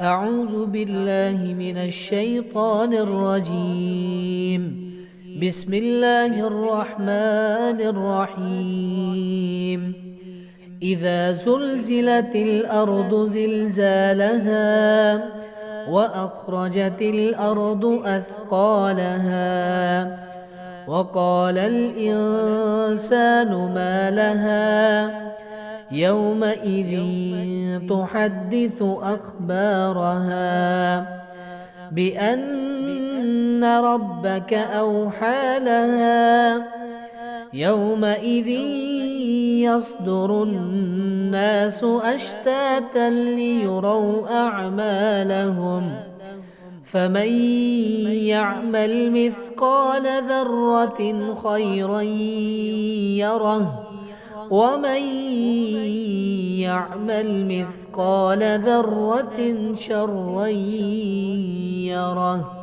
أعوذ بالله من الشيطان الرجيم. بسم الله الرحمن الرحيم. إذا زلزلت الأرض زلزالها وأخرجت الأرض أثقالها وقال الإنسان ما لها يومئذ تحدث أخبارها بأن ربك أوحى لها يومئذ يصدر الناس أشتاتا ليروا أعمالهم فمن يعمل مثقال ذرة خيرا يره ومن يعمل مثقال ذرة شرا يره.